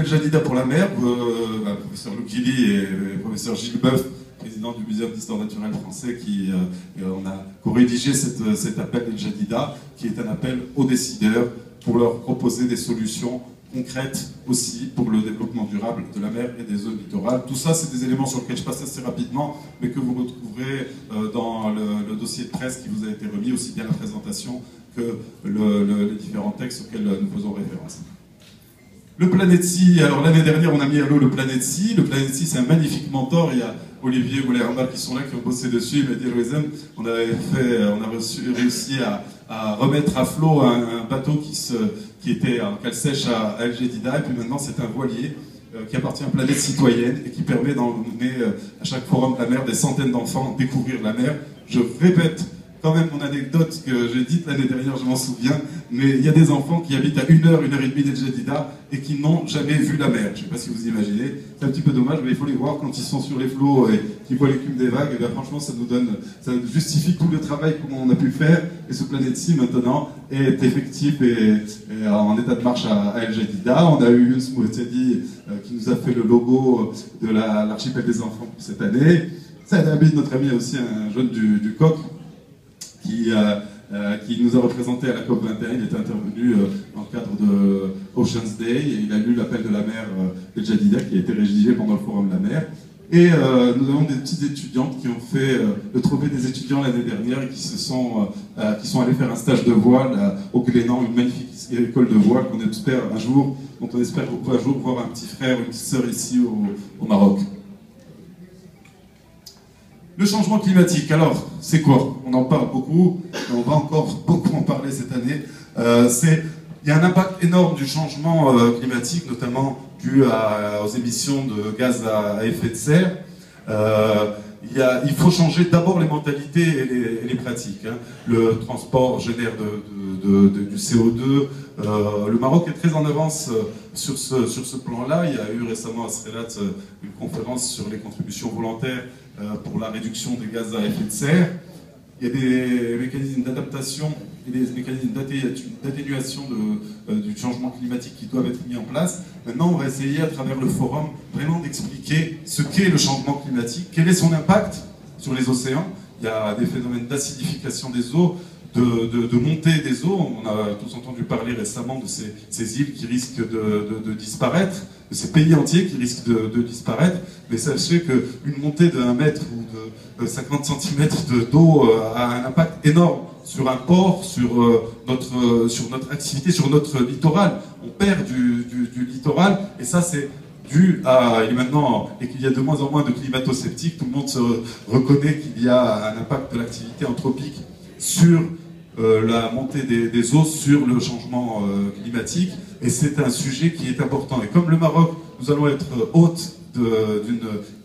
El Jadida pour la mer, professeur Loukili et professeur Gilles Boeuf, président du Muséum d'histoire naturelle français, on a co-rédigé cet appel El Jadida, qui est un appel aux décideurs pour leur proposer des solutions concrètes aussi pour le développement durable de la mer et des zones littorales. Tout ça, c'est des éléments sur lesquels je passe assez rapidement, mais que vous retrouverez dans le dossier de presse qui vous a été remis, aussi bien la présentation que les différents textes auxquels nous faisons référence. Le Planète Sea, alors l'année dernière on a mis à l'eau le Planète Sea. Le Planète Sea, c'est un magnifique mentor. Il y a Olivier Goulet-Herbal qui sont là, qui ont bossé dessus. Il m'a dit, on a réussi à remettre à flot un bateau qui était en cale sèche à El Jadida, et puis maintenant c'est un voilier qui appartient à Planète Citoyenne et qui permet d'emmener à chaque forum de la mer des centaines d'enfants découvrir la mer. Je répète quand même mon anecdote que j'ai dite l'année dernière, je m'en souviens, mais il y a des enfants qui habitent à 1h et demie d'El Jadida et qui n'ont jamais vu la mer. Je ne sais pas si vous imaginez, c'est un petit peu dommage, mais il faut les voir quand ils sont sur les flots et qu'ils voient l'écume des vagues. Et bien franchement, ça justifie tout le travail qu'on a pu faire. Et ce Planète Sea maintenant est effectif et en état de marche à El Jadida. On a eu Younes Mouetedi qui nous a fait le logo de l'archipel des enfants pour cette année. Saad Abid, notre ami, aussi un jeune du Coq, qui nous a représenté à la COP21. Il était intervenu dans le cadre de Ocean's Day et il a lu l'appel de la mer El Jadida qui a été rédigé pendant le forum de la mer. Et nous avons des petites étudiantes qui ont fait le trophée des étudiants l'année dernière et qui sont allées faire un stage de voile au Glénan, une magnifique école de voile dont on espère un jour voir un petit frère ou une petite sœur ici au Maroc. Le changement climatique, alors, c'est quoi? On en parle beaucoup, et on va encore beaucoup en parler cette année. Il y a un impact énorme du changement climatique, notamment dû aux émissions de gaz à effet de serre. Il faut changer d'abord les mentalités et les pratiques. Le transport génère du CO2. Le Maroc est très en avance sur ce plan-là. Il y a eu récemment à Srelat une conférence sur les contributions volontaires pour la réduction des gaz à effet de serre. Il y a des mécanismes d'adaptation et des mécanismes d'atténuation du changement climatique qui doivent être mis en place. Maintenant, on va essayer à travers le forum vraiment d'expliquer ce qu'est le changement climatique, quel est son impact sur les océans. Il y a des phénomènes d'acidification des eaux, de montée des eaux. On a tous entendu parler récemment de ces îles qui risquent de disparaître, de ces pays entiers qui risquent de disparaître. Mais sachez qu'une montée de 1 mètre ou de 50 cm d'eau a un impact énorme sur un port, sur notre activité, sur notre littoral. On perd du littoral, et ça c'est dû à, et qu'il y a de moins en moins de climato-sceptiques. Tout le monde se reconnaît qu'il y a un impact de l'activité anthropique sur la montée des eaux, sur le changement climatique, et c'est un sujet qui est important. Et comme le Maroc, nous allons être hôtes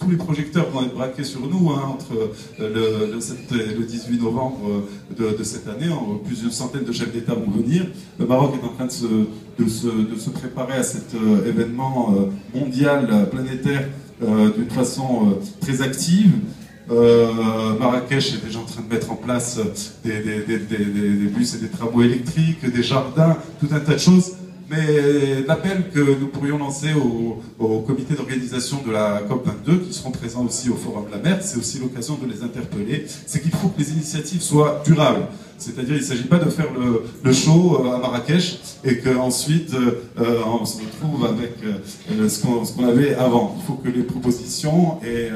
tous les projecteurs vont être braqués sur nous entre le 18 novembre de cette année. Plus d'une centaine de chefs d'État vont venir. Le Maroc est en train de se préparer à cet événement mondial, planétaire, d'une façon très active. Marrakech est déjà en train de mettre en place des bus et des tramways électriques, des jardins, tout un tas de choses. Mais l'appel que nous pourrions lancer au comité d'organisation de la COP22, qui seront présents aussi au Forum de la mer, c'est aussi l'occasion de les interpeller, c'est qu'il faut que les initiatives soient durables. C'est-à-dire qu'il ne s'agit pas de faire le show à Marrakech et qu'ensuite on se retrouve avec ce qu'on avait avant. Il faut que les propositions et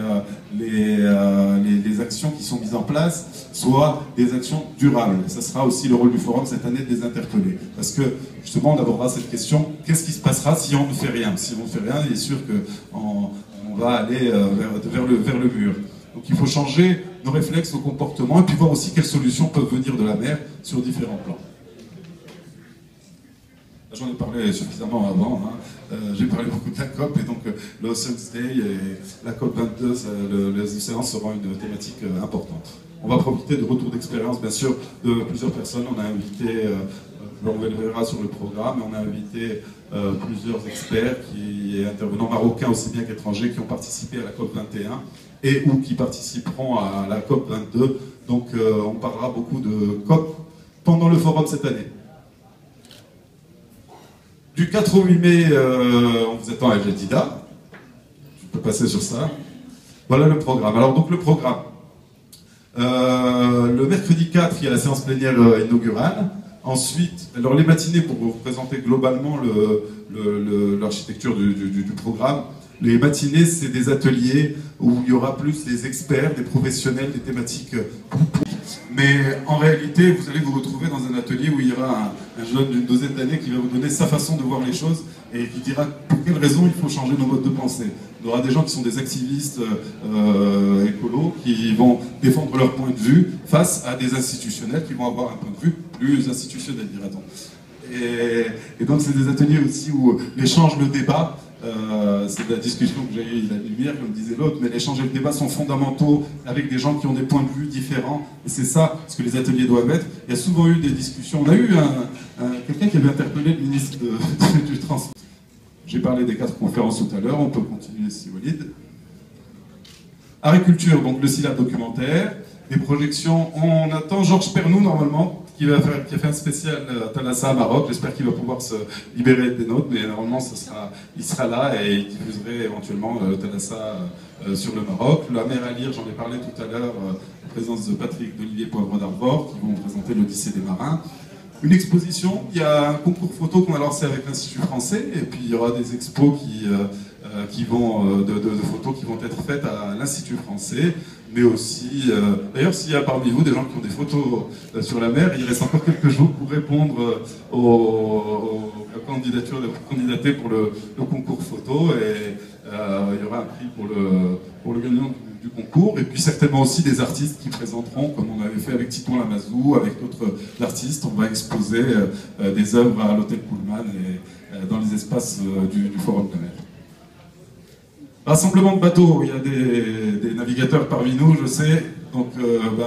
les actions qui sont mises en place soient des actions durables. Et ça sera aussi le rôle du Forum cette année de les interpeller. Parce que justement on abordera cette question, qu'est-ce qui se passera si on ne fait rien? Si on ne fait rien, il est sûr qu'on va aller vers le mur. Donc il faut changer nos réflexes, nos comportements, et puis voir aussi quelles solutions peuvent venir de la mer sur différents plans. J'en ai parlé suffisamment avant, j'ai parlé beaucoup de la COP, et donc l'Ocean's Day et la COP 22, les océans seront une thématique importante. On va profiter de retours d'expérience, bien sûr, de plusieurs personnes. On a invité, on le verra sur le programme, on a invité plusieurs experts, intervenants marocains aussi bien qu'étrangers, qui ont participé à la COP 21 et ou qui participeront à la COP 22. Donc on parlera beaucoup de COP pendant le forum cette année. Du 4 au 8 mai, on vous attend à El Jadida. Je peux passer sur ça. Voilà le programme. Alors donc le programme. Le mercredi 4, il y a la séance plénière inaugurale. Ensuite, alors les matinées, pour vous présenter globalement l'architecture du programme, les matinées, c'est des ateliers où il y aura plus des experts, des professionnels, des thématiques. Mais en réalité, vous allez vous retrouver dans un atelier où il y aura un jeune d'une douzaine d'années qui va vous donner sa façon de voir les choses et qui dira pour quelles raisons il faut changer nos modes de pensée. Il y aura des gens qui sont des activistes écolos qui vont défendre leur point de vue face à des institutionnels qui vont avoir un point de vue plus institutionnel, dira-t-on. Et donc c'est des ateliers aussi où l'échange, le débat, c'est de la discussion que j'ai eue, la lumière, comme disait l'autre, mais l'échange et le débat sont fondamentaux avec des gens qui ont des points de vue différents, et c'est ça ce que les ateliers doivent être. Il y a souvent eu des discussions. On a eu quelqu'un qui avait interpellé le ministre du Transport. J'ai parlé des 4 conférences tout à l'heure, on peut continuer si Walid. Agriculture, donc le syllabe documentaire, des projections. On attend Georges Pernou normalement, qui a fait un spécial Thalassa à Maroc. J'espère qu'il va pouvoir se libérer des nôtres, mais normalement il sera là et il diffuserait éventuellement Thalassa sur le Maroc. La mer à lire, j'en ai parlé tout à l'heure, en présence de Patrick d'Olivier Poivre d'Arvor, qui vont présenter l'Odyssée des marins. Une exposition, il y a un concours photo qu'on a lancé avec l'Institut français, et puis il y aura des expos de photos qui vont être faites à l'Institut français, mais aussi, d'ailleurs s'il y a parmi vous des gens qui ont des photos sur la mer, il reste encore quelques jours pour répondre aux candidatures, pour candidater pour le concours photo, et il y aura un prix pour le gagnant du concours, et puis certainement aussi des artistes qui présenteront, comme on avait fait avec Titon Lamazou, avec d'autres artistes. On va exposer des œuvres à l'hôtel Pullman et dans les espaces du Forum de la mer. Rassemblement de bateaux, il y a des navigateurs parmi nous, je sais. Donc,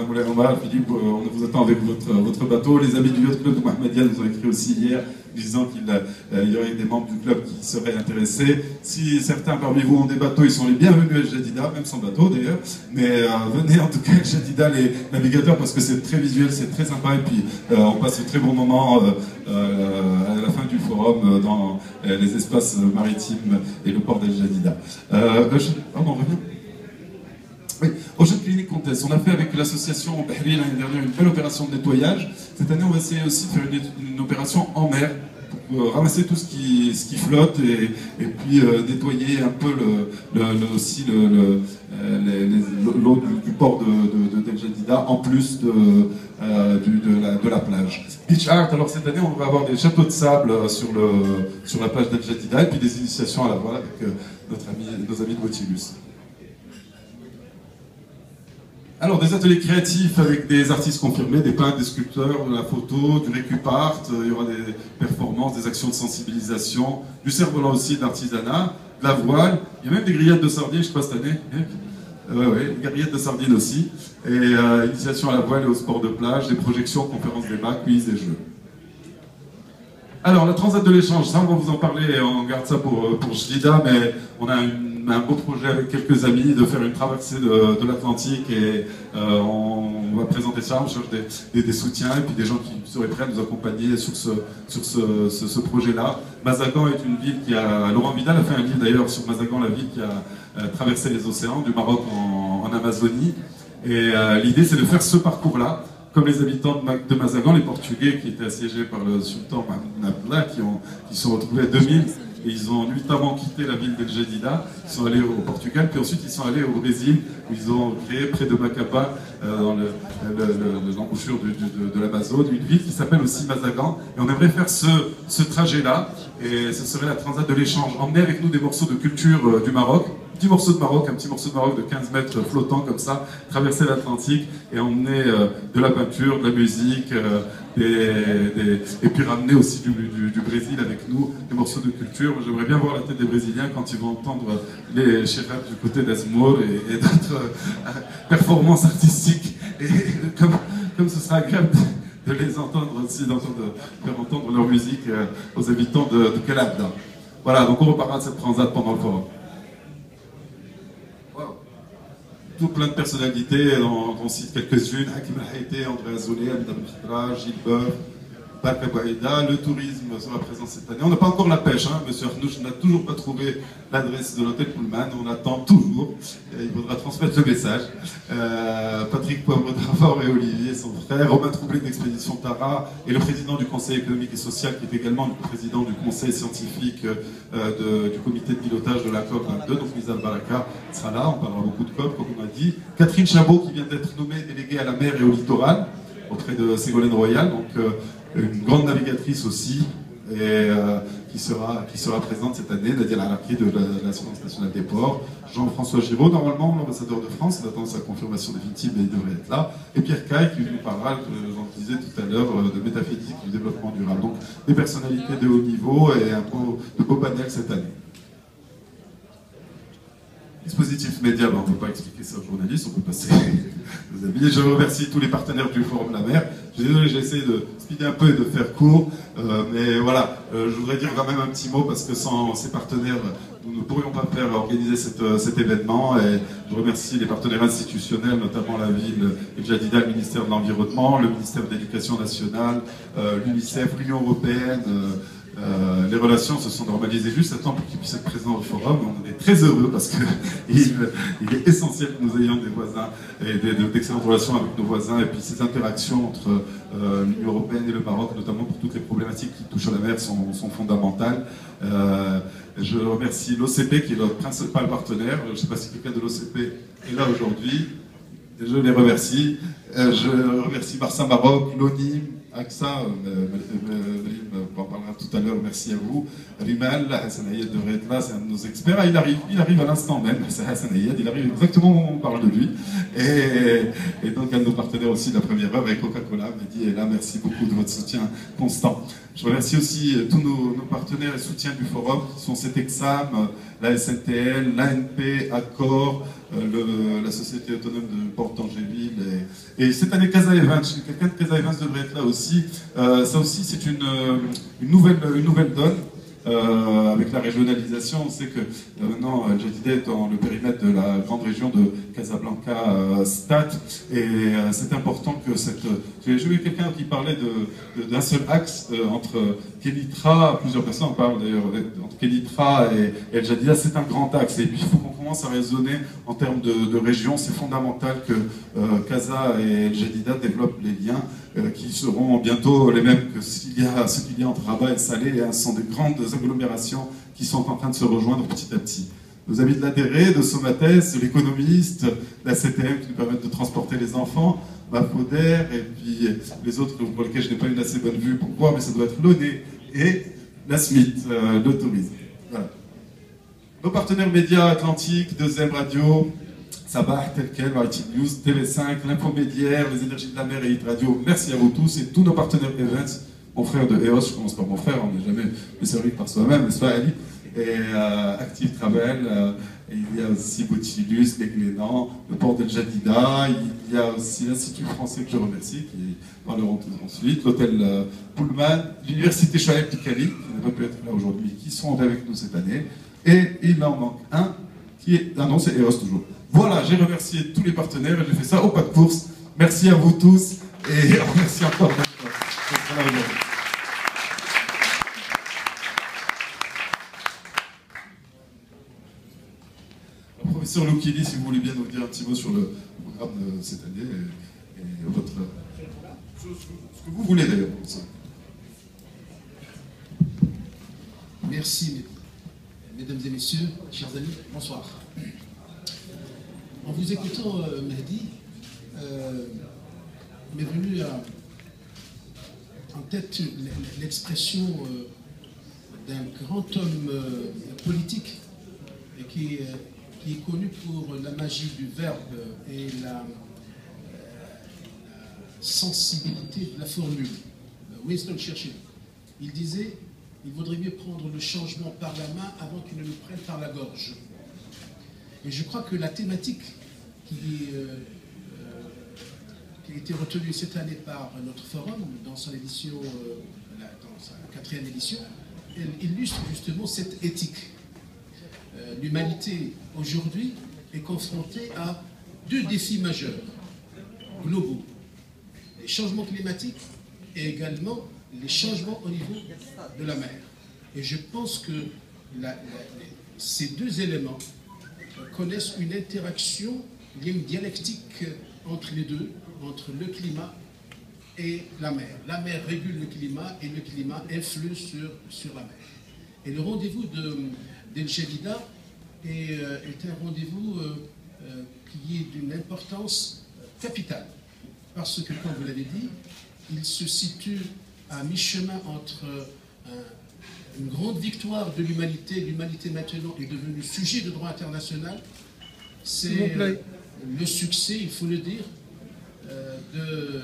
Moulay Omar, Philippe, on vous attend avec votre bateau. Les amis du Yacht Club de Mohamedia nous ont écrit aussi hier, disant qu'il y aurait des membres du club qui seraient intéressés. Si certains parmi vous ont des bateaux, ils sont les bienvenus à El Jadida, même sans bateau d'ailleurs. Mais venez en tout cas à El Jadida, les navigateurs, parce que c'est très visuel, c'est très sympa. Et puis, on passe de très bons moments à la fin du forum dans les espaces maritimes et le port d'El Jadida. Pardon, on revient. Oui, Ocean Clinic Contest, on a fait avec l'association Bahri l'année dernière une belle opération de nettoyage. Cette année, on va essayer aussi de faire une opération en mer pour ramasser tout ce qui flotte et puis nettoyer un peu aussi l'eau du port d'El Jadida en plus de la plage. Beach Art, alors cette année, on va avoir des châteaux de sable sur la plage d'El Jadida et puis des initiations à la voile avec nos amis de Nautilus. Alors, des ateliers créatifs avec des artistes confirmés, des peintres, des sculpteurs, de la photo, du récupart, il y aura des performances, des actions de sensibilisation, du cerf-volant aussi, de l'artisanat, de la voile, il y a même des grillades de sardines, je crois, cette année. Oui, des grillades de sardines aussi, et initiation à la voile et au sport de plage, des projections, conférences, débats, quiz et jeux. Alors, la transat de l'échange, ça, on va vous en parler, on garde ça pour Jadida, mais on a un beau projet avec quelques amis de faire une traversée de l'Atlantique et on va présenter ça, on cherche des soutiens et puis des gens qui seraient prêts à nous accompagner sur ce projet-là. Mazagan est une ville qui a... Laurent Vidal a fait un livre d'ailleurs sur Mazagan, la ville qui a traversé les océans, du Maroc en Amazonie. Et l'idée, c'est de faire ce parcours-là. Comme les habitants de Mazagan, les Portugais qui étaient assiégés par le sultan Mohamed Abdallah, qui sont retrouvés à 2000, et ils ont nuitamment quitté la ville d'El Jadida, ils sont allés au Portugal, puis ensuite ils sont allés au Brésil, où ils ont créé près de Macapá, dans l'embouchure de l'Amazone, une ville qui s'appelle aussi Mazagan, et on aimerait faire ce trajet-là, et ce serait la transat de l'échange, emmener avec nous des morceaux de culture du Maroc, un petit morceau de Maroc de 15 mètres flottant comme ça, traverser l'Atlantique et emmener de la peinture, de la musique, et puis ramener aussi du Brésil avec nous, des morceaux de culture. J'aimerais bien voir la tête des Brésiliens quand ils vont entendre les chérafs du côté d'Azmour et d'autres performances artistiques. Et comme ce sera agréable de les entendre aussi, de faire entendre leur musique aux habitants de Calabda. Voilà, donc on reparlera de cette transat pendant le forum. Tout plein de personnalités, on cite quelques-unes, Hakim El Haïté, André Azoulay, Amida Khadra, Gilles Boeuf, Barka Bouaïda, le tourisme sera présent cette année. On n'a pas encore la pêche, hein. Monsieur Arnouch n'a toujours pas trouvé l'adresse de l'hôtel Pullman, on attend toujours, il faudra transmettre le message. Patrick Poivre d'Arvor et Olivier, son frère, Romain Troublé d'Expédition Tara, et le président du Conseil économique et social, qui est également le président du Conseil scientifique du comité de pilotage de la COP22, donc Nizar Baraka sera là, on parlera beaucoup de COP, comme on a dit. Catherine Chabot, qui vient d'être nommée déléguée à la mer et au littoral, auprès de Ségolène Royal, donc une grande navigatrice aussi, et qui sera présente cette année, Nadia Laraki de l'Assurance nationale des ports, Jean-François Giraud, normalement l'ambassadeur de France, il attend sa confirmation définitive, mais il devrait être là, et Pierre Caille qui nous parlera, j'en disais tout à l'heure, de métaphysique du développement durable. Donc des personnalités de haut niveau et un beau panel cette année. Dispositif média, on ne peut pas expliquer ça aux journalistes, on peut passer aux amis. Je remercie tous les partenaires du Forum La Mer. Je suis désolé, j'ai essayé de speeder un peu et de faire court, mais voilà, je voudrais dire quand même un petit mot parce que sans ces partenaires, nous ne pourrions pas faire organiser cet événement. Et je remercie les partenaires institutionnels, notamment la ville El Jadida, le ministère de l'Environnement, le ministère de l'Éducation nationale, l'UNICEF, l'Union européenne. Les relations se sont normalisées juste à temps pour qu'ils puissent être présents au forum. On est très heureux parce qu'il est essentiel que nous ayons des voisins et d'excellentes relations avec nos voisins. Et puis ces interactions entre l'Union européenne et le Maroc, notamment pour toutes les problématiques qui touchent à la mer, sont fondamentales. Je remercie l'OCP qui est notre principal partenaire. Je ne sais pas si quelqu'un de l'OCP est là aujourd'hui. Je les remercie. Je remercie Barça Maroc, l'ONIM, AXA, on en parlera tout à l'heure, merci à vous. Rimal, Hassan Ayed devrait être là, c'est un de nos experts. Ah, il arrive à l'instant même, c'est Hassan Ayed, il arrive exactement où on parle de lui. Et donc un de nos partenaires aussi de la première heure avec Coca-Cola, Mehdi est là, merci beaucoup de votre soutien constant. Je remercie aussi tous nos partenaires et soutiens du forum, qui sont CETEXAM, la SNTL, l'ANP, Accor, la Société autonome de Port-Angéville. Et cette année, Casa Events, quelqu'un de Casa Events devrait être là aussi. Ça aussi, c'est une nouvelle donne. Avec la régionalisation, on sait que maintenant El Jadida est dans le périmètre de la grande région de Casablanca Stat, et c'est important que j'ai vu quelqu'un qui parlait d'un seul axe entre Kenitra, plusieurs personnes en parlent d'ailleurs, entre Kenitra et El Jadida, c'est un grand axe, et puis il faut qu'on commence à raisonner en termes de région. C'est fondamental que Casa et El Jadida développent les liens qui seront bientôt les mêmes que ce qu'il y a entre Rabat et Salé. Ce sont des grandes agglomérations qui sont en train de se rejoindre petit à petit. Nos amis de l'ADRE, de Somates, de l'économiste, la CTM qui nous permettent de transporter les enfants, Mafoder, et puis les autres pour lesquels je n'ai pas une assez bonne vue pour voir, mais ça doit être l'ONE et la SMIT, le tourisme. Voilà. Nos partenaires médias Atlantique, 2M Radio, Sabah, tel quel, Variety News, TV5, l'Infomédiaire, les Énergies de la Mer et Hit Radio, merci à vous tous et tous nos partenaires Events, mon frère de EOS, je commence par mon frère, on n'est jamais servi par soi-même, n'est-ce pas Ali? Et Active Travel, il y a aussi Boutilus, Les Glénans, le port d'El Jadida, il y a aussi l'Institut français que je remercie, qui parleront tout ensuite, l'hôtel Pullman, l'Université Shoaib Tikali, qui n'a pas pu être là aujourd'hui, qui sont avec nous cette année, et il en manque un, qui est, ah non, c'est EOS toujours. Voilà, j'ai remercié tous les partenaires et j'ai fait ça au pas de course. Merci à vous tous et merci encore d'être là aujourd'hui. Professeur Loukili, si vous voulez bien nous dire un petit mot sur le programme de cette année et votre... ce que vous voulez d'ailleurs. Merci, mesdames et messieurs, chers amis, bonsoir. En vous écoutant, Mehdi, m'est venue en tête l'expression d'un grand homme politique et qui est connu pour la magie du verbe et la sensibilité de la formule. Winston Churchill, il disait: il vaudrait mieux prendre le changement par la main avant qu'il ne le prenne par la gorge. Et je crois que la thématique qui a été retenue cette année par notre forum, dans son édition, dans sa 4e édition, elle illustre justement cette éthique. L'humanité aujourd'hui est confrontée à 2 défis majeurs, globaux. Les changements climatiques et également les changements au niveau de la mer. Et je pense que ces deux éléments connaissent une interaction, il y a une dialectique entre les deux, entre le climat et la mer. La mer régule le climat et le climat influe sur la mer. Et le rendez-vous d'El Jadida est un rendez-vous qui est d'une importance capitale. Parce que, comme vous l'avez dit, il se situe à mi-chemin entre une grande victoire de l'humanité. L'humanité maintenant est devenue sujet de droit international. C'est le succès, il faut le dire, de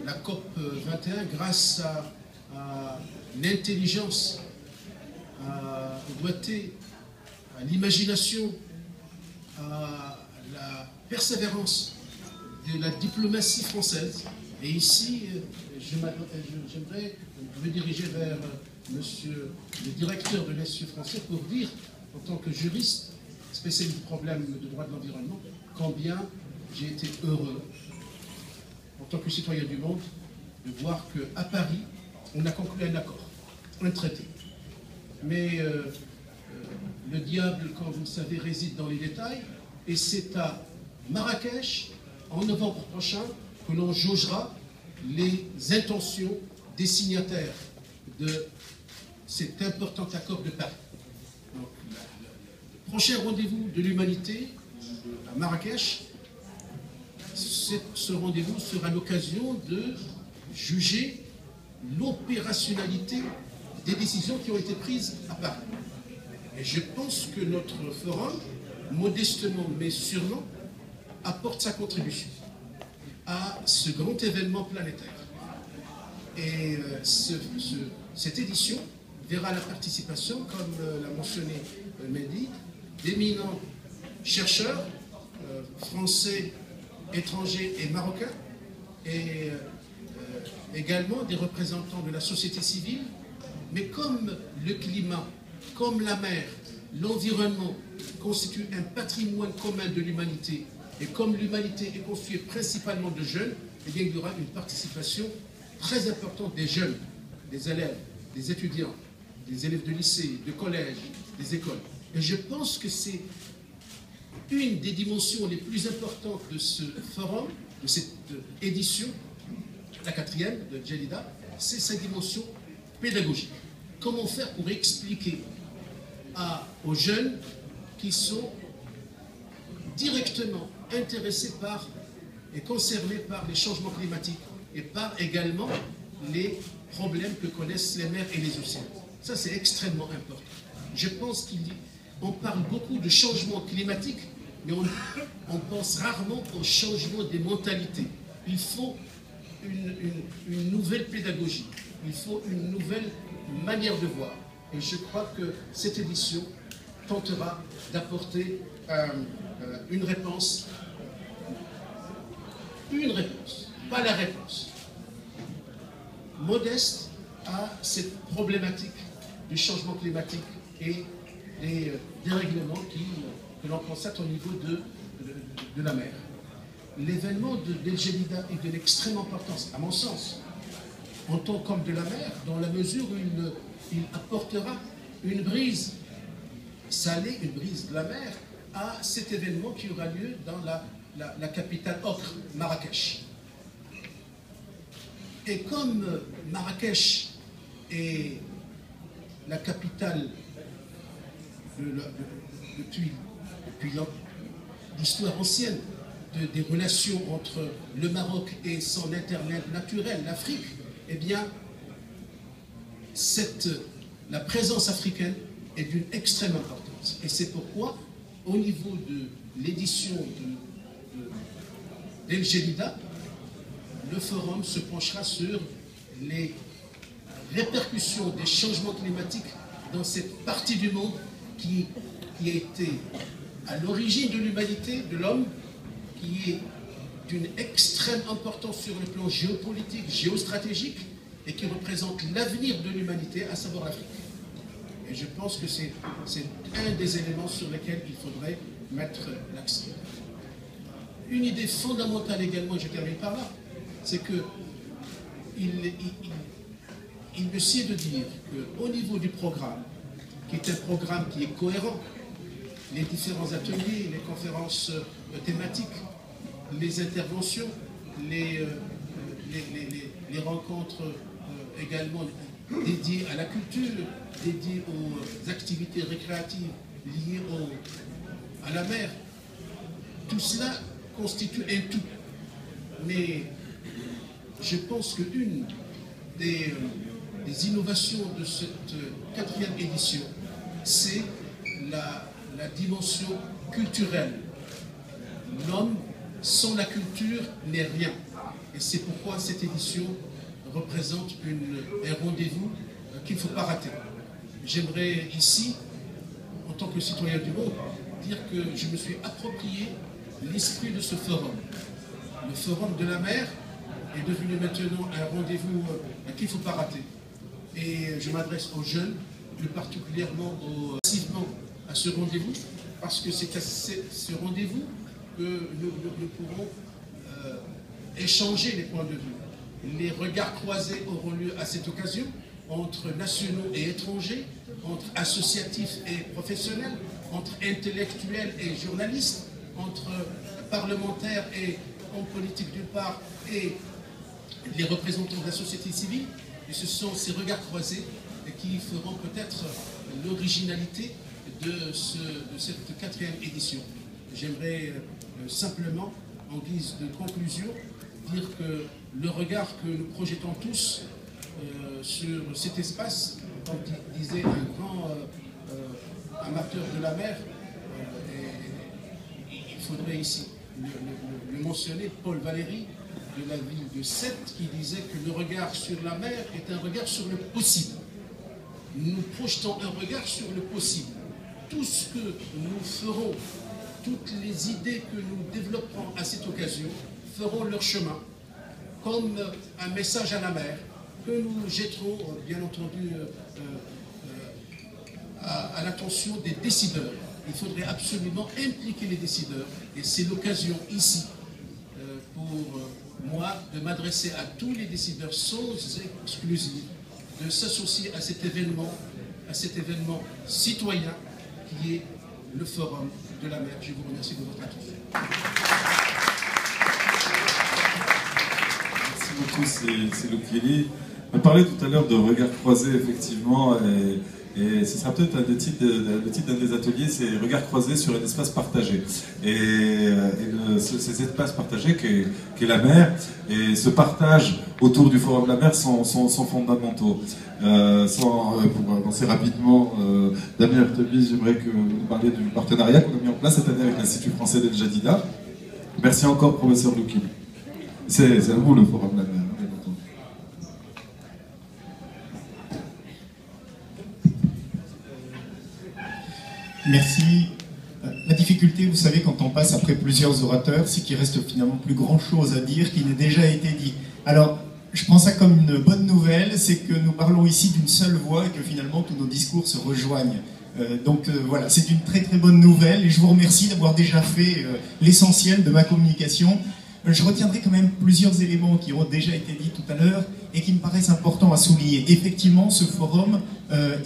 la COP 21 grâce à l'intelligence, au doigté, à l'imagination, à la persévérance de la diplomatie française. Et ici, j'aimerais me diriger vers monsieur le directeur de l'Institut français pour dire, en tant que juriste spécialiste du problème de droit de l'environnement, combien j'ai été heureux, en tant que citoyen du monde, de voir qu'à Paris, on a conclu un accord, un traité. Mais le diable, comme vous le savez, réside dans les détails, et c'est à Marrakech, en novembre prochain, que l'on jaugera les intentions des signataires de cet important accord de Paris. Donc, le prochain rendez-vous de l'humanité à Marrakech, ce rendez-vous sera l'occasion de juger l'opérationnalité des décisions qui ont été prises à Paris. Et je pense que notre forum, modestement mais sûrement, apporte sa contribution à ce grand événement planétaire. Et cette édition verra la participation, comme l'a mentionné Mehdi, d'éminents chercheurs français, étrangers et marocains, et également des représentants de la société civile. Mais comme le climat, comme la mer, l'environnement constituent un patrimoine commun de l'humanité, et comme l'humanité est constituée principalement de jeunes, eh bien, il y aura une participation très importante des jeunes, des élèves, des étudiants, des élèves de lycée, de collège, des écoles. Et je pense que c'est une des dimensions les plus importantes de ce forum, de cette édition, la 4e de Jadida, c'est sa dimension pédagogique. Comment faire pour expliquer aux jeunes qui sont directement intéressés par et concernés par les changements climatiques et par également les problèmes que connaissent les mers et les océans. Ça, c'est extrêmement important. Je pense qu'on parle beaucoup de changement climatique, mais on pense rarement au changement des mentalités. Il faut une nouvelle pédagogie, il faut une nouvelle manière de voir. Et je crois que cette édition tentera d'apporter une réponse, pas la réponse, modeste à cette problématique du changement climatique et des dérèglements que l'on constate au niveau de la mer. L'événement d'El Jadida est d'une extrême importance, à mon sens, en tant qu'homme de la mer, dans la mesure où il apportera une brise salée, une brise de la mer, à cet événement qui aura lieu dans la capitale ocre, Marrakech. Et comme Marrakech est la capitale depuis l'histoire ancienne des relations entre le Maroc et son internet naturel, l'Afrique, eh bien, la présence africaine est d'une extrême importance. Et c'est pourquoi, au niveau de l'édition d'El Jadida, le forum se penchera sur les répercussions des changements climatiques dans cette partie du monde qui a été à l'origine de l'humanité, de l'homme, qui est d'une extrême importance sur le plan géopolitique, géostratégique, et qui représente l'avenir de l'humanité, à savoir l'Afrique. Et je pense que c'est un des éléments sur lesquels il faudrait mettre l'accent. Une idée fondamentale également, et je termine par là, c'est que il me sied de dire qu'au niveau du programme, qui est un programme qui est cohérent, les différents ateliers, les conférences thématiques, les interventions, les rencontres également dédiées à la culture, dédiées aux activités récréatives liées à la mer. Tout cela constitue un tout. Mais je pense qu'une des innovations de cette 4e édition, c'est la dimension culturelle. L'homme sans la culture n'est rien. Et c'est pourquoi cette édition représente un rendez-vous qu'il ne faut pas rater. J'aimerais ici, en tant que citoyen du monde, dire que je me suis approprié l'esprit de ce forum. Le forum de la mer est devenu maintenant un rendez-vous qu'il ne faut pas rater. Et je m'adresse aux jeunes, plus particulièrement massivement à ce rendez-vous, parce que c'est à ce rendez-vous que nous pourrons échanger les points de vue. Les regards croisés auront lieu à cette occasion entre nationaux et étrangers, entre associatifs et professionnels, entre intellectuels et journalistes, entre parlementaires et hommes politiques d'une part et les représentants de la société civile. Et ce sont ces regards croisés qui feront peut-être l'originalité de cette 4e édition. J'aimerais simplement, en guise de conclusion, dire que le regard que nous projetons tous sur cet espace, comme disait un grand amateur de la mer, il faudrait ici le mentionner, Paul Valéry, de la ville de Sète, qui disait que le regard sur la mer est un regard sur le possible. Nous projetons un regard sur le possible. Tout ce que nous ferons, toutes les idées que nous développerons à cette occasion feront leur chemin, comme un message à la mer, que nous jetterons, bien entendu, à l'attention des décideurs. Il faudrait absolument impliquer les décideurs, et c'est l'occasion ici, pour moi, de m'adresser à tous les décideurs sans exclusive, de s'associer à cet événement citoyen qui est le Forum de la mer. Je vous remercie de votre attention. Merci beaucoup, c'est Loukili. On parlait tout à l'heure de regard croisé, effectivement, et ce sera peut-être le titre d'un des ateliers, c'est regard croisé sur un espace partagé. Et ces espaces partagés qu'est la mer, et ce partage autour du Forum de la mer sont fondamentaux. Pour avancer rapidement, Damien Ertebis, j'aimerais que vous parliez du partenariat qu'on a mis en place cette année avec l'Institut français d'El Jadida. Merci encore, professeur Loukili. C'est à vous le Forum de la mer. Merci. La difficulté, vous savez, quand on passe après plusieurs orateurs, c'est qu'il reste finalement plus grand-chose à dire qui n'a déjà été dit. Alors, je prends ça comme une bonne nouvelle, c'est que nous parlons ici d'une seule voix et que finalement tous nos discours se rejoignent. Voilà, c'est une très très bonne nouvelle et je vous remercie d'avoir déjà fait l'essentiel de ma communication. Je retiendrai quand même plusieurs éléments qui ont déjà été dits tout à l'heure et qui me paraissent importants à souligner. Effectivement, ce forum,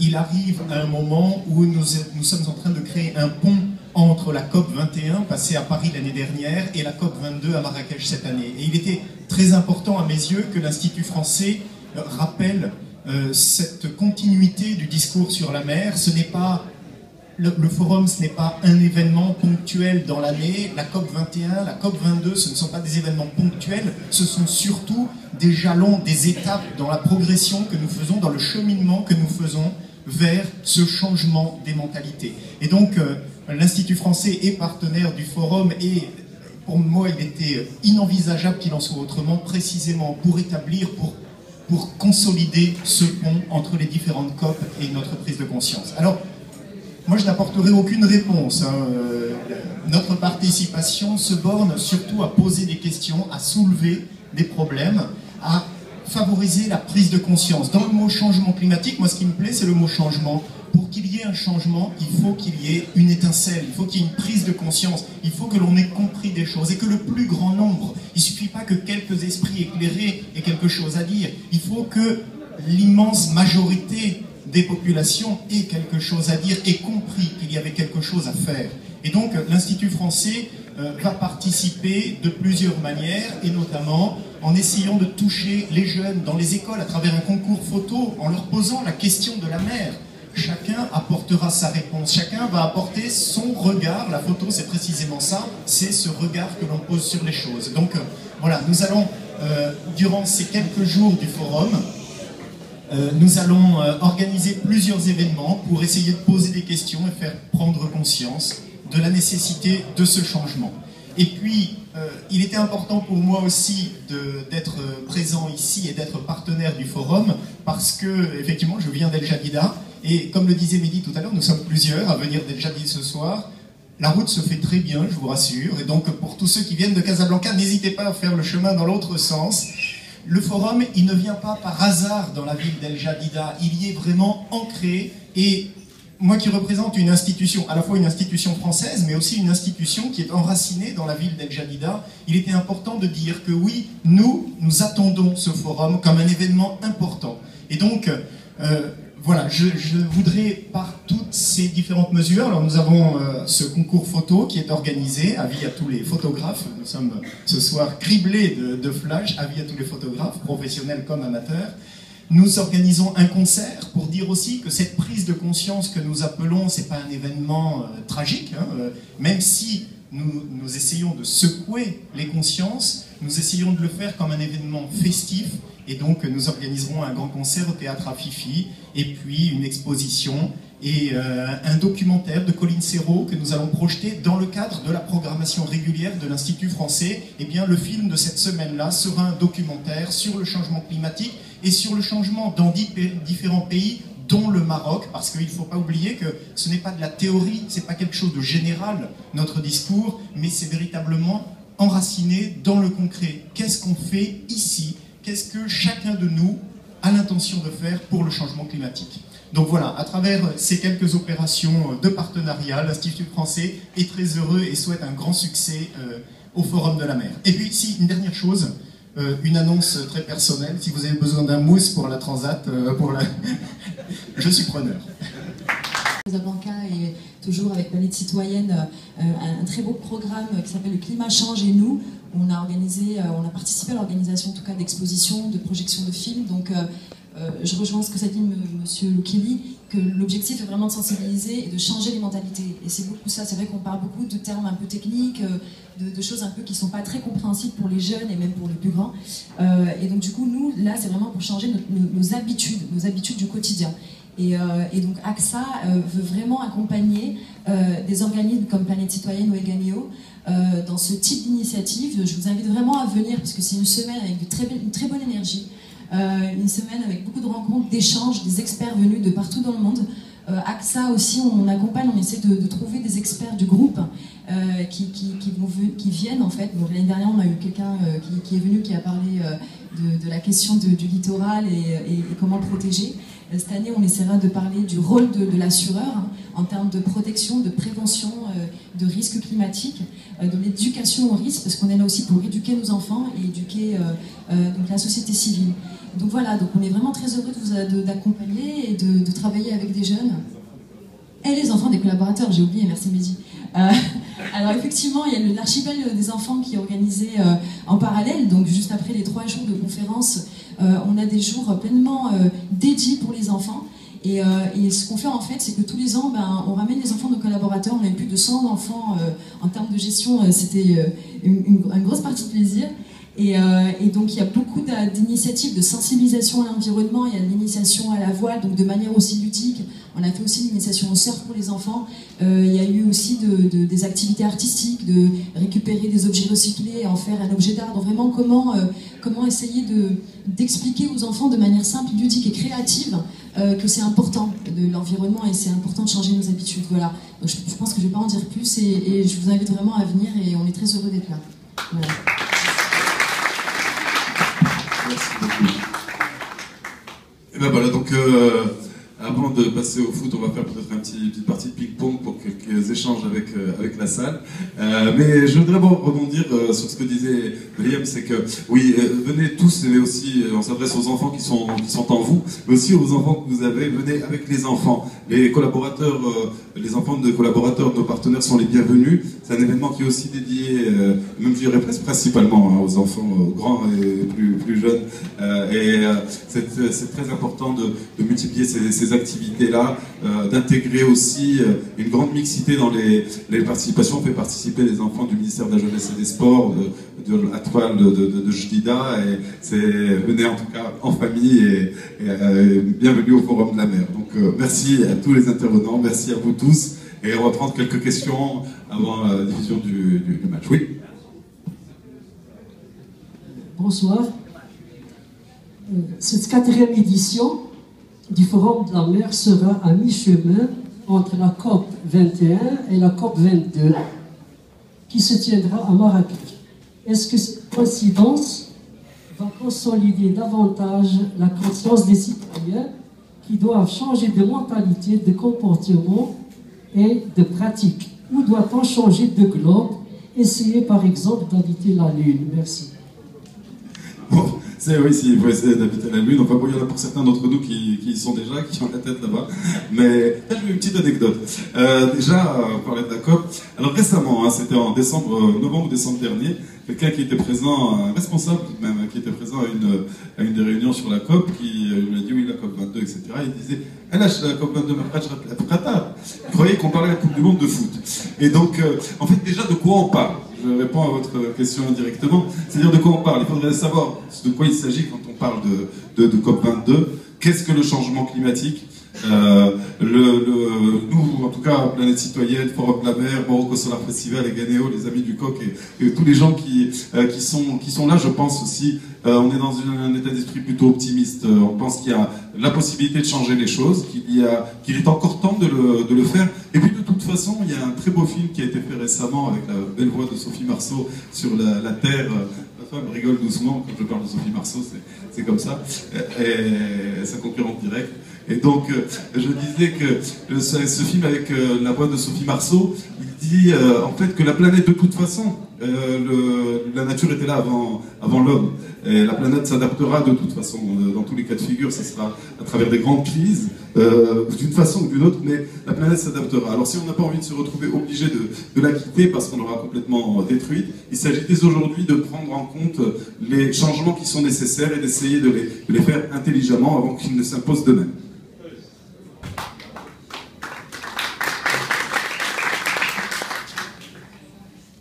il arrive à un moment où nous sommes en train de créer un pont entre la COP 21, passée à Paris l'année dernière, et la COP 22 à Marrakech cette année. Et il était très important à mes yeux que l'Institut français rappelle cette continuité du discours sur la mer. Ce n'est pas... Le forum, ce n'est pas un événement ponctuel dans l'année. La COP 21, la COP 22, ce ne sont pas des événements ponctuels, ce sont surtout des jalons, des étapes dans la progression que nous faisons, dans le cheminement que nous faisons vers ce changement des mentalités. Et donc, l'Institut français est partenaire du forum et pour moi, il était inenvisageable qu'il en soit autrement, précisément pour établir, pour consolider ce pont entre les différentes COP et notre prise de conscience. Alors, moi, je n'apporterai aucune réponse. Notre participation se borne surtout à poser des questions, à soulever des problèmes, à favoriser la prise de conscience. Dans le mot changement climatique, moi, ce qui me plaît, c'est le mot changement. Pour qu'il y ait un changement, il faut qu'il y ait une étincelle, il faut qu'il y ait une prise de conscience, il faut que l'on ait compris des choses et que le plus grand nombre, il ne suffit pas que quelques esprits éclairés aient quelque chose à dire, il faut que l'immense majorité des populations ait quelque chose à dire et compris qu'il y avait quelque chose à faire. Et donc l'Institut français va participer de plusieurs manières, et notamment en essayant de toucher les jeunes dans les écoles à travers un concours photo, en leur posant la question de la mer. Chacun apportera sa réponse, chacun va apporter son regard. La photo, c'est précisément ça, c'est ce regard que l'on pose sur les choses. Donc voilà, nous allons, durant ces quelques jours du forum, nous allons organiser plusieurs événements pour essayer de poser des questions et faire prendre conscience de la nécessité de ce changement. Et puis, il était important pour moi aussi d'être présent ici et d'être partenaire du forum parce que, effectivement, je viens d'El Jadida et comme le disait Mehdi tout à l'heure, nous sommes plusieurs à venir d'El Jadida ce soir. La route se fait très bien, je vous rassure, et donc pour tous ceux qui viennent de Casablanca, n'hésitez pas à faire le chemin dans l'autre sens. Le forum, il ne vient pas par hasard dans la ville d'El Jadida, il y est vraiment ancré, et moi qui représente une institution, à la fois une institution française, mais aussi une institution qui est enracinée dans la ville d'El Jadida, il était important de dire que oui, nous attendons ce forum comme un événement important. Et donc, voilà, je voudrais, par toutes ces différentes mesures, alors nous avons ce concours photo qui est organisé, avis à tous les photographes, nous sommes ce soir criblés de flash, avis à tous les photographes, professionnels comme amateurs. Nous organisons un concert pour dire aussi que cette prise de conscience que nous appelons, c'est pas un événement tragique, hein, même si nous essayons de secouer les consciences, nous essayons de le faire comme un événement festif, et donc nous organiserons un grand concert au théâtre Afifi, et puis une exposition et un documentaire de Colline Serrault que nous allons projeter dans le cadre de la programmation régulière de l'Institut français. Eh bien, le film de cette semaine-là sera un documentaire sur le changement climatique et sur le changement dans différents pays, dont le Maroc, parce qu'il ne faut pas oublier que ce n'est pas de la théorie, ce n'est pas quelque chose de général, notre discours, mais c'est véritablement enraciné dans le concret. Qu'est-ce qu'on fait ici? Qu'est-ce que chacun de nous a l'intention de faire pour le changement climatique? Donc voilà, à travers ces quelques opérations de partenariat, l'Institut français est très heureux et souhaite un grand succès au Forum de la mer. Et puis, si, une dernière chose, une annonce très personnelle, si vous avez besoin d'un mousse pour la Transat, je suis preneur. Casablanca est toujours avec Planète Citoyenne un très beau programme qui s'appelle le Climat Change et nous. On a participé à l'organisation en tout cas d'expositions, de projections de films. Donc je rejoins ce que ça dit Monsieur Loukili, que l'objectif est vraiment de sensibiliser et de changer les mentalités. Et c'est beaucoup ça. C'est vrai qu'on parle beaucoup de termes un peu techniques, de choses un peu qui ne sont pas très compréhensibles pour les jeunes et même pour les plus grands. Et donc du coup, nous, là, c'est vraiment pour changer nos habitudes du quotidien. Et donc AXA veut vraiment accompagner des organismes comme Planète Citoyenne ou Eganeo dans ce type d'initiative. Je vous invite vraiment à venir parce que c'est une semaine avec une très bonne énergie, une semaine avec beaucoup de rencontres, d'échanges, des experts venus de partout dans le monde. AXA aussi, on accompagne, on essaie de trouver des experts du groupe qui viennent en fait. L'année dernière, on a eu quelqu'un qui est venu qui a parlé de la question du littoral et comment le protéger. Cette année, on essaiera de parler du rôle de l'assureur hein, en termes de protection, de prévention de risques climatiques, de l'éducation au risque, parce qu'on est là aussi pour éduquer nos enfants et éduquer donc la société civile. Donc voilà, donc on est vraiment très heureux d'accompagner et de travailler avec des jeunes. Et les enfants des collaborateurs, j'ai oublié, merci Mehdi. Alors effectivement, il y a l'archipel des enfants qui est organisé en parallèle, donc juste après les 3 jours de conférence, on a des jours pleinement dédiés pour les enfants. Et ce qu'on fait en fait, c'est que tous les ans, on ramène les enfants de nos collaborateurs. On a eu plus de 100 enfants en termes de gestion, c'était une grosse partie de plaisir. Et donc il y a beaucoup d'initiatives de sensibilisation à l'environnement, il y a de l'initiation à la voile, donc de manière aussi ludique. On a fait aussi l'initiation au surf pour les enfants. Il y a eu aussi des activités artistiques, de récupérer des objets recyclés et en faire un objet d'art. Donc vraiment comment essayer d'expliquer aux enfants de manière simple, ludique et créative que c'est important de l'environnement et c'est important de changer nos habitudes. Voilà. Donc je pense que je ne vais pas en dire plus et je vous invite vraiment à venir et on est très heureux d'être là. Voilà. Et ben voilà, donc avant de passer au foot, on va faire peut-être une petite partie de ping-pong pour que quelques échanges avec la salle. Mais je voudrais rebondir sur ce que disait William, c'est que oui, venez tous, mais aussi on s'adresse aux enfants qui sont en vous, mais aussi aux enfants que vous avez, venez avec les enfants. Les collaborateurs, les enfants de collaborateurs, de nos partenaires sont les bienvenus. C'est un événement qui est aussi dédié, même je dirais presque principalement aux enfants grands et plus jeunes. C'est très important de multiplier ces activités-là, d'intégrer aussi une grande mixité dans les participations. On fait participer les enfants du ministère de la Jeunesse et des Sports, de la toile de Jdida, et venez en tout cas en famille et bienvenue au Forum de la Mer. Donc merci à tous les intervenants, merci à vous tous, et on va prendre quelques questions avant la diffusion du match. Oui. Bonsoir. Cette 4e édition du Forum de la Mer sera à mi-chemin entre la COP 21 et la COP 22, qui se tiendra à Marrakech. Est-ce que cette coïncidence va consolider davantage la conscience des citoyens qui doivent changer de mentalité, de comportement et de pratique? Ou doit-on changer de globe, essayer par exemple d'habiter la Lune? Merci. Bon, oui, il faut essayer d'habiter la Lune. Enfin, bon, il y en a pour certains d'entre nous qui y sont déjà, qui ont la tête là-bas. Mais là, je vais une petite anecdote. Déjà, on parlait de la COP. Alors récemment, hein, c'était en novembre ou décembre dernier, quelqu'un qui était présent, un responsable même, qui était présent à une des réunions sur la COP, qui m'a dit oui, la COP 22, etc. Il disait, la COP 22, il croyait qu'on parlait de la Coupe du Monde de foot. Et donc, en fait, déjà, de quoi on parle? Je réponds à votre question indirectement. C'est-à-dire de quoi on parle. Il faudrait savoir de quoi il s'agit quand on parle de COP22. Qu'est-ce que le changement climatique? Nous, en tout cas, Planète Citoyenne, Forum de la Mer, Morocco Solar Festival et Ganéo, les amis du coq et tous les gens qui sont là, je pense aussi, on est dans un état d'esprit plutôt optimiste. On pense qu'il y a la possibilité de changer les choses, qu'il est encore temps de le faire. Et puis de toute façon, il y a un très beau film qui a été fait récemment avec la belle voix de Sophie Marceau sur la Terre. Ma femme rigole doucement quand je parle de Sophie Marceau, c'est comme ça, et sa concurrente directe. Et donc, je disais que ce film avec la voix de Sophie Marceau, il dit en fait que la planète, de toute façon, la nature était là avant l'homme. Et la planète s'adaptera de toute façon. Dans tous les cas de figure, ça sera à travers des grandes crises, d'une façon ou d'une autre, mais la planète s'adaptera. Alors si on n'a pas envie de se retrouver obligé de la quitter parce qu'on l'aura complètement détruite, il s'agit dès aujourd'hui de prendre en compte les changements qui sont nécessaires et d'essayer de les faire intelligemment avant qu'ils ne s'imposent d'eux-mêmes.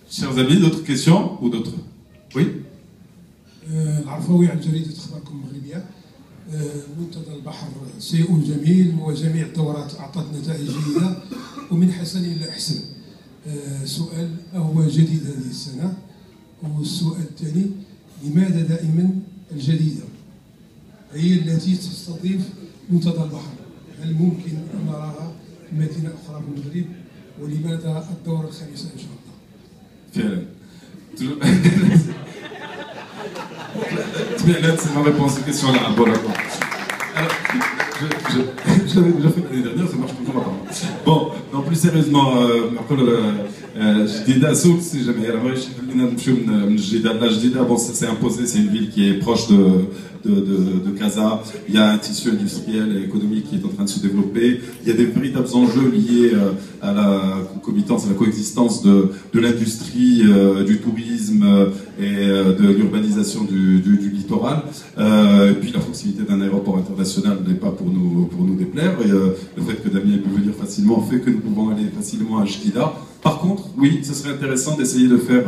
Chers amis, d'autres questions ou d'autres? Oui. العرفوي عن جريدة أخباركم المغربية. منتدى البحر شيء جميل وجميع الدورات أعطت نتائج جيدة ومن حسن إلى أحسن. سؤال هو جديد هذه السنة، والسؤال الثاني لماذا دائما الجديدة هي التي تستضيف منتدى البحر؟ هل ممكن أن نراها في مدينة أخرى في المغرب؟ ولماذا الدورة الخامسة إن شاء الله؟ فعلا. C'est ma réponse aux questions là. Bon, d'accord. Alors, je l'avais déjà fait l'année dernière, ça marche toujours apparemment. Bon, non, plus sérieusement, Jdida, si jamais, Jdida, bon, ça s'est imposé, c'est une ville qui est proche de Casa. Il y a un tissu industriel et économique qui est en train de se développer. Il y a des véritables enjeux liés à la concomitance, à la coexistence de l'industrie, du tourisme et de l'urbanisation du littoral. Et puis la proximité d'un aéroport international n'est pas pour nous déplaire. Et le fait que Damien peut venir facilement fait que nous pouvons aller facilement à Jdida. Par contre, oui, ce serait intéressant d'essayer de faire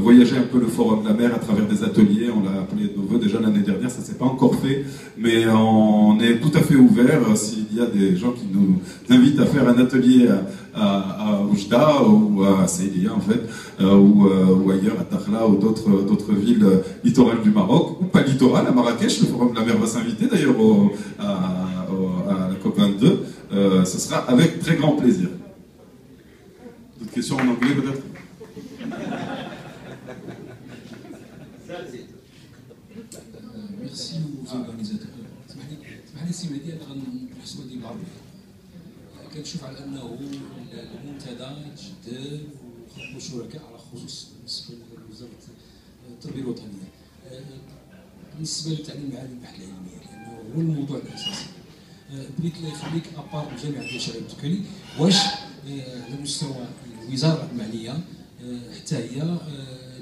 voyager un peu le Forum de la Mer à travers des ateliers. On l'a appelé de nos voeux déjà l'année dernière, ça ne s'est pas encore fait, mais on est tout à fait ouvert s'il y a des gens qui nous invitent à faire un atelier à Oujda ou à Saïdia en fait, ou ailleurs, à Takhla ou d'autres villes littorales du Maroc, ou pas littorales, à Marrakech. Le Forum de la Mer va s'inviter d'ailleurs à la COP22. Ce sera avec très grand plaisir. D'autres questions en anglais peut-être? Merci aux organisateurs. اسمح لي سي مهدي غنحسبها ديال العربي. كنشوف على انه المنتدى جداد وخلقوا شركاء على خصوص بالنسبه لوزاره التربيه الوطنيه. بالنسبه للتعليم العالي والبحث العلمي لانه هو الموضوع الاساسي. بغيت الله يخليك ابار الجامعه ديال شارع التكالي واش على مستوى الوزاره المعنيه حتى هي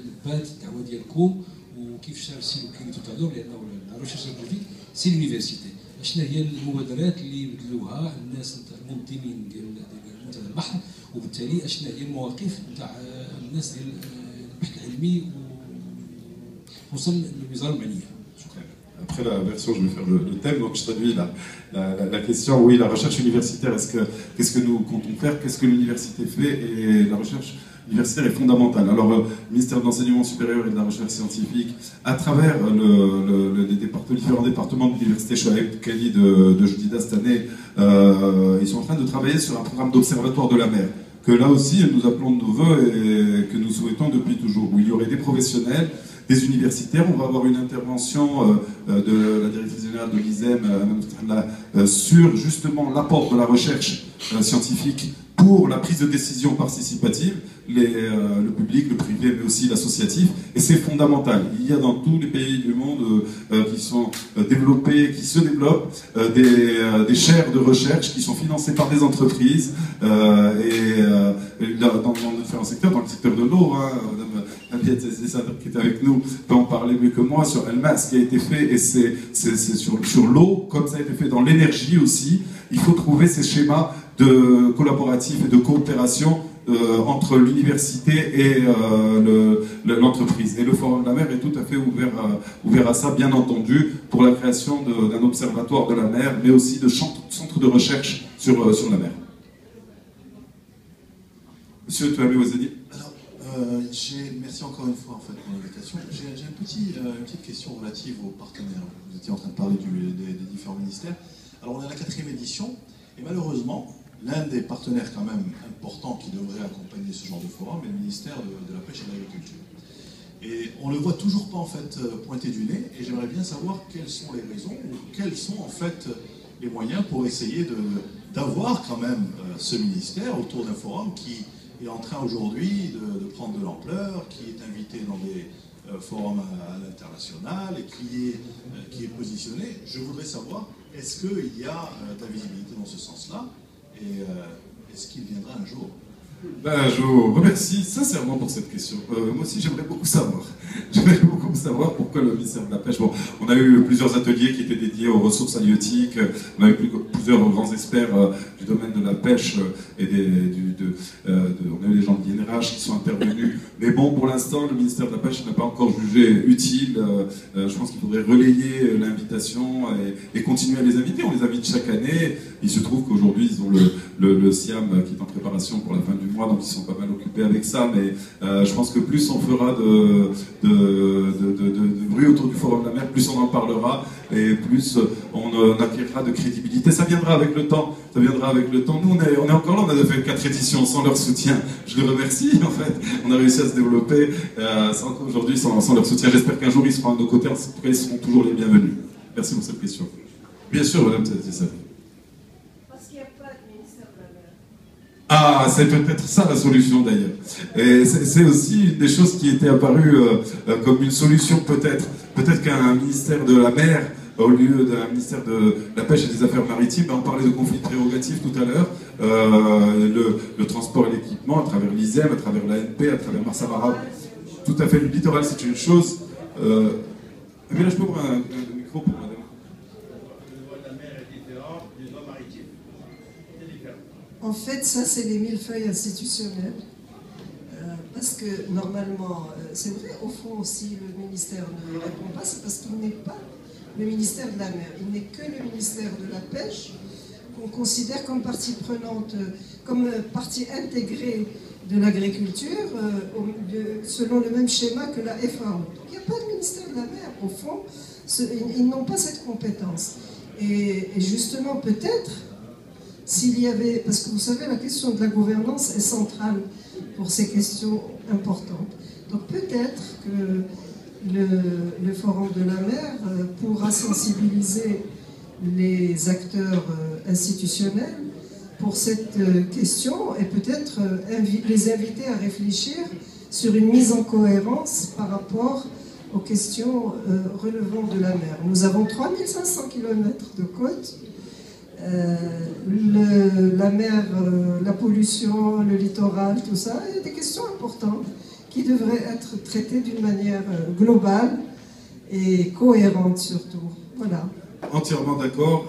لبات الدعوه ديالكم وكيف شار السي وكيف تدور لانه لا ريشيرش سيانتيفيك سي لونيفرسيتي. شنو هي المبادرات اللي بدلوها الناس المنظمين ديال منتدى البحر وبالتالي شنو هي المواقف نتاع الناس ديال البحث العلمي خصوصا الوزاره المعنيه. Après la version, je vais faire le thème, donc je traduis la question. Oui, la recherche universitaire, qu'est-ce que nous comptons faire? Qu'est-ce que l'université fait? Et la recherche universitaire est fondamentale. Alors, le ministère de l'Enseignement supérieur et de la Recherche scientifique, à travers les différents départements de l'université Shoaib Kali de Judida cette année, ils sont en train de travailler sur un programme d'observatoire de la mer, que là aussi, nous appelons de nos voeux et que nous souhaitons depuis toujours, où il y aurait des professionnels, des universitaires. On va avoir une intervention de la directrice générale de l'ISEM sur justement l'apport de la recherche scientifique pour la prise de décision participative, le public, le privé, mais aussi l'associatif. Et c'est fondamental. Il y a dans tous les pays du monde qui sont développés, qui se développent, des chaires de recherche qui sont financées par des entreprises dans différents secteurs, dans le secteur de l'eau. Madame Abiet qui est avec nous peut en parler mieux que moi sur Elmas, ce qui a été fait, et c'est sur l'eau, comme ça a été fait dans l'énergie aussi. Il faut trouver ces schémas de collaboratif et de coopération entre l'université et l'entreprise. Et le Forum de la mer est tout à fait ouvert à ça, bien entendu, pour la création d'un observatoire de la mer, mais aussi de centres de recherche sur la mer. Monsieur Touamé Ouazani. Merci encore une fois en fait, pour l'invitation. J'ai une petite question relative aux partenaires. Vous étiez en train de parler des différents ministères. Alors on est à la 4e édition, et malheureusement, l'un des partenaires quand même importants qui devrait accompagner ce genre de forum est le ministère de la Pêche et de l'Agriculture. Et on ne le voit toujours pas en fait pointer du nez, et j'aimerais bien savoir quelles sont les raisons, ou quels sont en fait les moyens pour essayer d'avoir quand même ce ministère autour d'un forum qui est en train aujourd'hui de prendre de l'ampleur, qui est invité dans des forums à l'international et qui est positionné. Je voudrais savoir, est-ce qu'il y a de la visibilité dans ce sens-là, et est-ce qu'il viendra un jour? Je vous remercie sincèrement pour cette question. Moi aussi, j'aimerais beaucoup savoir. J'aimerais beaucoup savoir pourquoi le ministère de la Pêche. Bon, on a eu plusieurs ateliers qui étaient dédiés aux ressources halieutiques. On a eu plusieurs grands experts du domaine de la pêche et on a eu des gens de l'INRH qui sont intervenus. Mais bon, pour l'instant, le ministère de la Pêche n'a pas encore jugé utile. Je pense qu'il faudrait relayer l'invitation et continuer à les inviter. On les invite chaque année. Il se trouve qu'aujourd'hui, ils ont le SIAM qui est en préparation pour la fin du mois, donc ils sont pas mal occupés avec ça. Mais je pense que plus on fera de bruit autour du Forum de la mer, plus on en parlera et plus on acquérera de crédibilité. Ça viendra avec le temps. Ça viendra avec le temps. Nous, on est encore là. On a fait 4 éditions sans leur soutien. Je les remercie, en fait. On a réussi à se développer aujourd'hui sans leur soutien. J'espère qu'un jour, ils seront à nos côtés. En tout cas, ils seront toujours les bienvenus. Merci pour cette question. Bien sûr, madame Tessat. Parce qu'il n'y a pas de ministère de la mer. Ah, c'est peut-être ça la solution d'ailleurs. Et c'est aussi une des choses qui était apparue comme une solution peut-être. Peut-être qu'un ministère de la mer, au lieu d'un ministère de la pêche et des affaires maritimes, on parlait de conflits prérogatifs tout à l'heure, le transport et l'équipement à travers l'ISEM, à travers l'ANP, à travers Marsamara. Tout à fait, le littoral c'est une chose. Mais là je peux prendre un micro pour madame. En fait, ça, c'est les millefeuilles institutionnels. Parce que, normalement, c'est vrai, au fond, si le ministère ne répond pas, c'est parce qu'il n'est pas le ministère de la mer. Il n'est que le ministère de la Pêche, qu'on considère comme partie prenante, comme partie intégrée de l'agriculture, selon le même schéma que la FAO. Donc, il n'y a pas de ministère de la mer. Au fond, ils n'ont pas cette compétence. Et justement, peut-être, s'il y avait, parce que vous savez, la question de la gouvernance est centrale pour ces questions importantes. Donc peut-être que le Forum de la mer pourra sensibiliser les acteurs institutionnels pour cette question et peut-être les inviter à réfléchir sur une mise en cohérence par rapport aux questions relevant de la mer. Nous avons 3500 km de côte. La mer, la pollution, le littoral, tout ça, il y a des questions importantes qui devraient être traitées d'une manière globale et cohérente surtout. Voilà. Entièrement d'accord,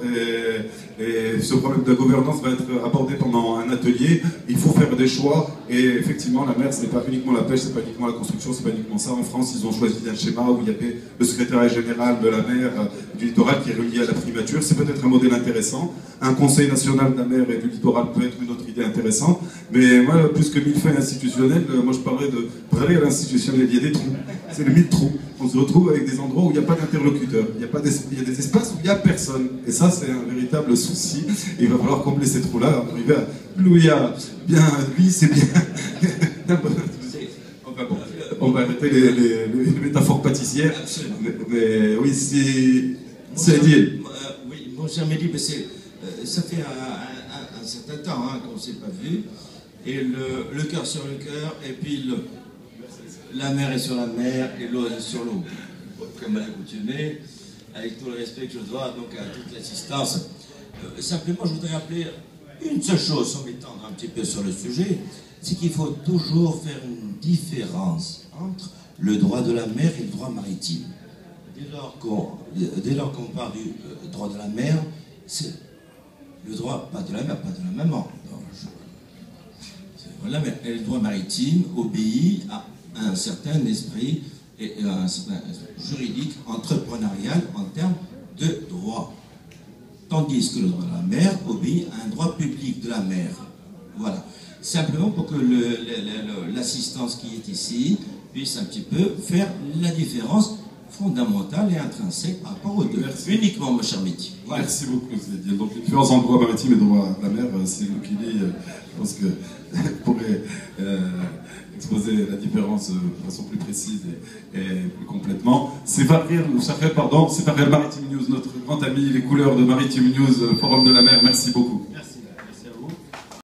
et ce problème de gouvernance va être abordé pendant un atelier. Il faut faire des choix, et effectivement la mer c'est pas uniquement la pêche, c'est pas uniquement la construction, c'est pas uniquement ça. En France ils ont choisi un schéma où il y avait le secrétariat général de la mer, du littoral qui est relié à la primature. C'est peut-être un modèle intéressant. Un conseil national de la mer et du littoral peut être une autre idée intéressante, mais moi plus que millefeuille institutionnel, moi je parlerais de parler à l'institutionnel. Il y a des trous, c'est le mille trous. On se retrouve avec des endroits où il n'y a pas d'interlocuteur, il y a des espaces où il n'y a personne. Et ça, c'est un véritable souci. Et il va falloir combler ces trous-là, arriver à où il y a bien, lui, c'est bien. Enfin bon, on va arrêter les métaphores pâtissières. Mais oui, c'est dit. Oui, mon cher Mehdi, ça fait un certain temps qu'on ne s'est pas vu. Et le cœur sur le cœur, et puis la mer est sur la mer et l'eau est sur l'eau. Comme à l'accoutumée, avec tout le respect que je dois donc à toute l'assistance. Simplement, je voudrais rappeler une seule chose, sans m'étendre un petit peu sur le sujet, c'est qu'il faut toujours faire une différence entre le droit de la mer et le droit maritime. Dès lors qu'on parle du droit de la mer, c'est le droit, pas de la mer, pas de la maman. Voilà, mais le droit maritime obéit à un certain esprit et un certain juridique entrepreneurial en termes de droit. Tandis que le droit de la mer obéit à un droit public de la mer. Voilà. Simplement pour que l'assistance qui est ici puisse un petit peu faire la différence fondamentale et intrinsèque par rapport aux deux. Merci. Uniquement, mon cher Mehdi. Voilà. Merci beaucoup, Zédiel. Donc, la différence entre droit maritime et droit de la mer, c'est nous qui dit, je pense que pourrait exposer la différence de façon plus précise et plus complètement. C'est Fariel Maritime News, notre grand ami, les couleurs de Maritime News, Forum de la mer. Merci beaucoup. Merci.